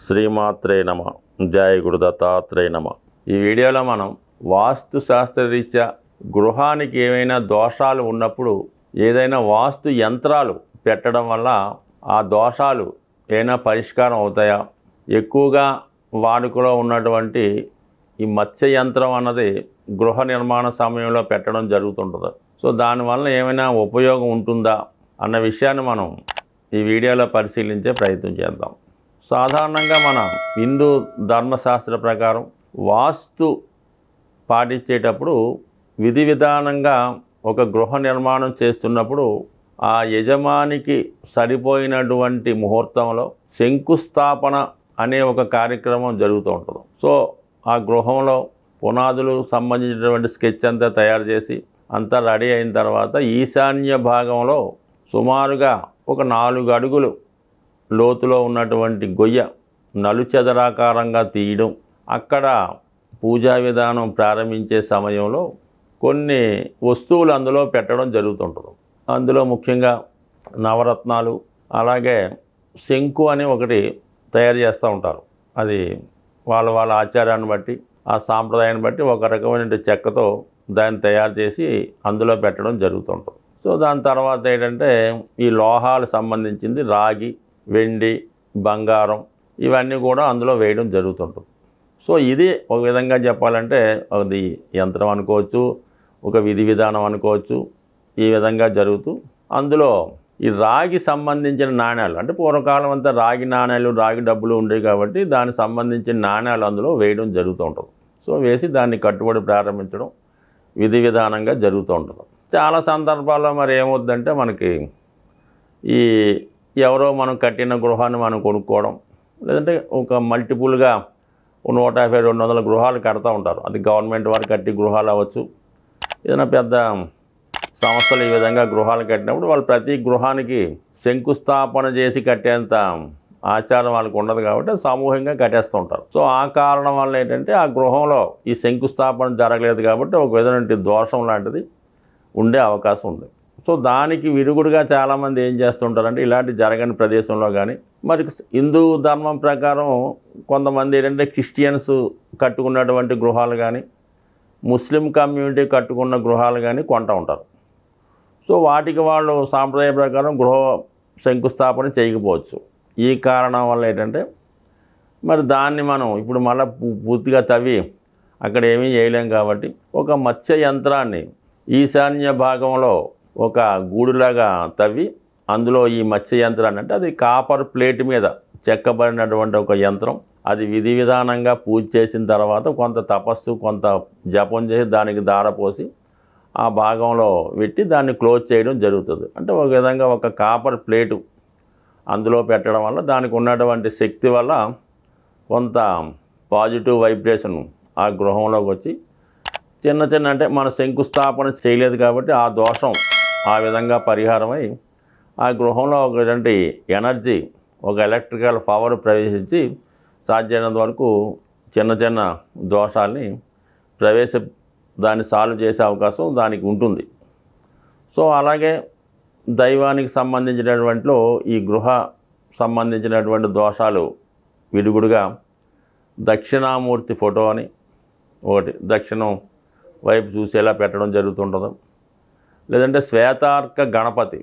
శ్రీమాత్రే నమ. జయ గురు దత్తాత్రేయ నమ. ఈ వీడియోలో మనం వాస్తు శాస్త్రరీత్యా గృహానికి ఏమైనా దోషాలు ఉన్నప్పుడు ఏదైనా వాస్తు యంత్రాలు పెట్టడం వల్ల ఆ దోషాలు ఏమైనా పరిష్కారం అవుతాయా, ఎక్కువగా వాడుకలో ఉన్నటువంటి ఈ మత్స్య యంత్రం అన్నది గృహ నిర్మాణ సమయంలో పెట్టడం జరుగుతుంటుంది. సో దానివల్ల ఏమైనా ఉపయోగం ఉంటుందా అన్న విషయాన్ని మనం ఈ వీడియోలో పరిశీలించే ప్రయత్నం చేద్దాం. సాధారణంగా మన హిందూ ధర్మశాస్త్ర ప్రకారం వాస్తు పాటించేటప్పుడు విధి విధానంగా ఒక గృహ నిర్మాణం చేస్తున్నప్పుడు ఆ యజమానికి సరిపోయినటువంటి ముహూర్తంలో శంకుస్థాపన అనే ఒక కార్యక్రమం జరుగుతూ ఉంటుంది. సో ఆ గృహంలో పునాదులు సంబంధించినటువంటి స్కెచ్ అంతా తయారు చేసి అంతా రెడీ అయిన తర్వాత ఈశాన్య భాగంలో సుమారుగా ఒక 4 అడుగులు లోతులో ఉన్నటువంటి గొయ్య నలుచదరాకారంగా తీయడం, అక్కడ పూజా విధానం ప్రారంభించే సమయంలో కొన్ని వస్తువులు అందులో పెట్టడం జరుగుతుంటుంది. అందులో ముఖ్యంగా నవరత్నాలు, అలాగే శంకు అని ఒకటి తయారు చేస్తూ ఉంటారు. అది వాళ్ళ ఆచారాన్ని బట్టి, ఆ సాంప్రదాయాన్ని బట్టి ఒక రకమైన చెక్కతో దాన్ని తయారు చేసి అందులో పెట్టడం జరుగుతుంటుంది. సో దాని తర్వాత ఏంటంటే ఈ లోహాలు సంబంధించింది రాగి, వెండి, బంగారం ఇవన్నీ కూడా అందులో వేయడం జరుగుతుంటుంది. సో ఇది ఒక విధంగా చెప్పాలంటే అది యంత్రం అనుకోవచ్చు, ఒక విధి విధానం అనుకోవచ్చు. ఈ విధంగా జరుగుతూ అందులో ఈ రాగి సంబంధించిన నాణ్యాలు, అంటే పూర్వకాలం అంతా రాగి నాణ్యాలు, రాగి డబ్బులు ఉండేవి కాబట్టి దానికి సంబంధించిన నాణ్యాలు అందులో వేయడం జరుగుతూ ఉంటుంది. సో వేసి దాన్ని కట్టుబడి ప్రారంభించడం విధి విధానంగా జరుగుతూ ఉంటుంది. చాలా సందర్భాల్లో మరి ఏమవుద్దంటే మనకి ఈ ఎవరో మనం కట్టిన గృహాన్ని మనం కొనుక్కోవడం, లేదంటే ఒక మల్టిపుల్గా 150-200 గృహాలు కడతా ఉంటారు. అది గవర్నమెంట్ వారు కట్టి గృహాలు అవ్వచ్చు, ఏదైనా పెద్ద సంస్థలు ఈ విధంగా గృహాలు కట్టినప్పుడు వాళ్ళు ప్రతి గృహానికి శంకుస్థాపన చేసి కట్టేంత ఆచారం వాళ్ళకు ఉండదు కాబట్టి సమూహంగా కట్టేస్తూ ఉంటారు. సో ఆ కారణం వల్ల ఏంటంటే ఆ గృహంలో ఈ శంకుస్థాపన జరగలేదు కాబట్టి ఒక విధమైన దోషం లాంటిది ఉండే అవకాశం ఉంది. సో దానికి విరుగుడుగా చాలామంది ఏం చేస్తుంటారంటే ఇలాంటి జరగని ప్రదేశంలో కానీ, మరి హిందూ ధర్మం ప్రకారం కొంతమంది ఏంటంటే క్రిస్టియన్స్ కట్టుకున్నటువంటి గృహాలు కానీ, ముస్లిం కమ్యూనిటీ కట్టుకున్న గృహాలు కానీ కొంటూ ఉంటారు. సో వాటికి వాళ్ళు సాంప్రదాయ ప్రకారం గృహ శంకుస్థాపన చేయకపోవచ్చు. ఈ కారణం వల్ల ఏంటంటే మరి దాన్ని మనం ఇప్పుడు మళ్ళీ పూర్తిగా తవ్వి అక్కడ ఏమీ చేయలేం కాబట్టి ఒక మత్స్య యంత్రాన్ని ఈశాన్య భాగంలో ఒక గూడులాగా తవ్వి అందులో ఈ మత్స్య యంత్రాన్ని, అంటే అది కాపర్ ప్లేట్ మీద చెక్కబడినటువంటి ఒక యంత్రం, అది విధి విధానంగా పూజ చేసిన తర్వాత కొంత తపస్సు, కొంత జపం చేసి దానికి దారపోసి ఆ భాగంలో పెట్టి దాన్ని క్లోజ్ చేయడం జరుగుతుంది. అంటే ఒక విధంగా ఒక కాపర్ ప్లేటు అందులో పెట్టడం వల్ల దానికి ఉన్నటువంటి శక్తి వల్ల కొంత పాజిటివ్ వైబ్రేషన్ ఆ గృహంలోకి వచ్చి చిన్న అంటే మన శంకుస్థాపన చేయలేదు కాబట్టి ఆ దోషం ఆ విధంగా పరిహారమై ఆ గృహంలో ఒకటి ఎనర్జీ, ఒక ఎలక్ట్రికల్ పవర్ ప్రవేశించి సాధ్యమైనంత వరకు చిన్న దోషాలని దాన్ని సాల్వ్ చేసే అవకాశం దానికి ఉంటుంది. సో అలాగే దైవానికి సంబంధించినటువంటిలో ఈ గృహ సంబంధించినటువంటి దోషాలు విరుగుడుగా దక్షిణామూర్తి ఫోటో అని ఒకటి దక్షిణం వైపు చూసేలా పెట్టడం జరుగుతుంటుంది. లేదంటే శ్వేతార్క గణపతి,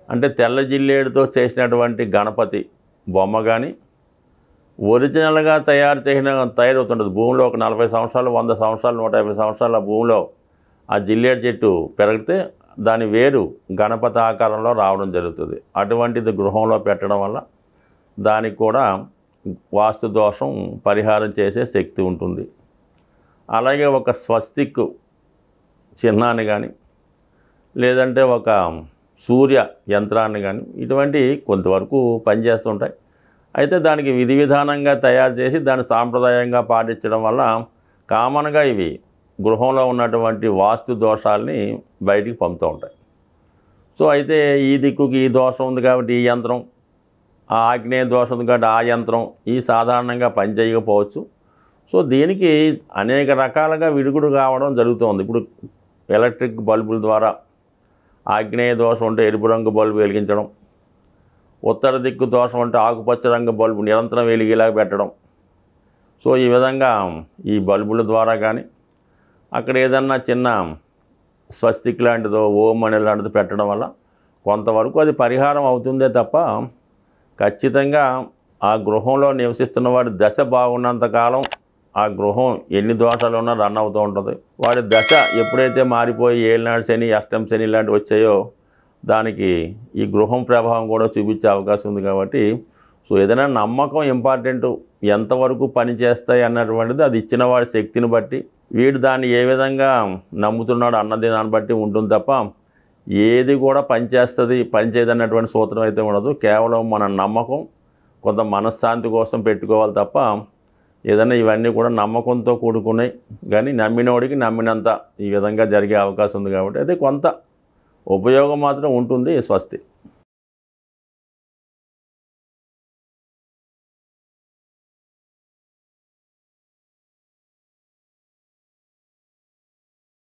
అంటే తెల్ల జిల్లేడుతో చేసినటువంటి గణపతి బొమ్మ కానీ ఒరిజినల్గా తయారవుతుంటుంది. భూమిలో ఒక 40 సంవత్సరాలు, 100 సంవత్సరాలు, 150 సంవత్సరాల భూమిలో ఆ జిల్లేడు చెట్టు పెరిగితే దాని వేరు గణపతి ఆకారంలో రావడం జరుగుతుంది. అటువంటిది గృహంలో పెట్టడం వల్ల దానికి కూడా వాస్తు దోషం పరిహారం చేసే శక్తి ఉంటుంది. అలాగే ఒక స్వస్తిక్ చిహ్నాన్ని కానీ, లేదంటే ఒక సూర్య యంత్రాన్ని కానీ ఇటువంటి కొంతవరకు పనిచేస్తుంటాయి. అయితే దానికి విధి విధానంగా తయారు చేసి దాన్ని సాంప్రదాయంగా పాటించడం వల్ల కామన్గా ఇవి గృహంలో ఉన్నటువంటి వాస్తు దోషాలని బయటికి పంపుతూ ఉంటాయి. సో అయితే ఈ దిక్కుకి ఈ దోషం ఉంది కాబట్టి ఈ యంత్రం, ఆ ఆగ్నేయ దోషం ఉంది కాబట్టి ఆ యంత్రం ఈ సాధారణంగా పనిచేయకపోవచ్చు. సో దీనికి అనేక రకాలుగా విరుగుడు కావడం జరుగుతుంది. ఇప్పుడు ఎలక్ట్రిక్ బల్బుల ద్వారా ఆగ్నేయ దోషం ఉంటే ఎరుపు రంగు బల్బు వెలిగించడం, ఉత్తర దిక్కు దోషం అంటే ఆకుపచ్చ రంగు బల్బు నిరంతరం వెలిగేలాగా పెట్టడం. సో ఈ విధంగా ఈ బల్బుల ద్వారా కానీ అక్కడ ఏదన్నా చిన్న స్వస్తిక్ లాంటిదో ఓం అనే లాంటిది పెట్టడం వల్ల కొంతవరకు అది పరిహారం అవుతుందే తప్ప ఖచ్చితంగా ఆ గృహంలో నివసిస్తున్న వాడి దశ బాగున్నంతకాలం ఆ గృహం ఎన్ని దోషాలు ఉన్నా రన్ అవుతూ ఉంటుంది. వాడి దశ ఎప్పుడైతే మారిపోయి ఏలినాడు శని, అష్టం శని లాంటివి వచ్చాయో దానికి ఈ గృహం ప్రభావం కూడా చూపించే అవకాశం ఉంది. కాబట్టి సో ఏదైనా నమ్మకం ఇంపార్టెంట్, ఎంతవరకు పనిచేస్తాయి అన్నటువంటిది అది ఇచ్చిన వాడి శక్తిని బట్టి వీడు దాన్ని ఏ విధంగా నమ్ముతున్నాడు అన్నది దాన్ని బట్టి ఉంటుంది తప్ప ఏది కూడా పనిచేస్తుంది పనిచేయదు అన్నటువంటి సూత్రం అయితే ఉండదు. కేవలం మన నమ్మకం, కొంత మనశ్శాంతి కోసం పెట్టుకోవాలి తప్ప ఏదైనా ఇవన్నీ కూడా నమ్మకంతో కూడుకున్నాయి. కానీ నమ్మినోడికి నమ్మినంత ఈ విధంగా జరిగే అవకాశం ఉంది. కాబట్టి అయితే కొంత ఉపయోగం మాత్రం ఉంటుంది. స్వస్తి.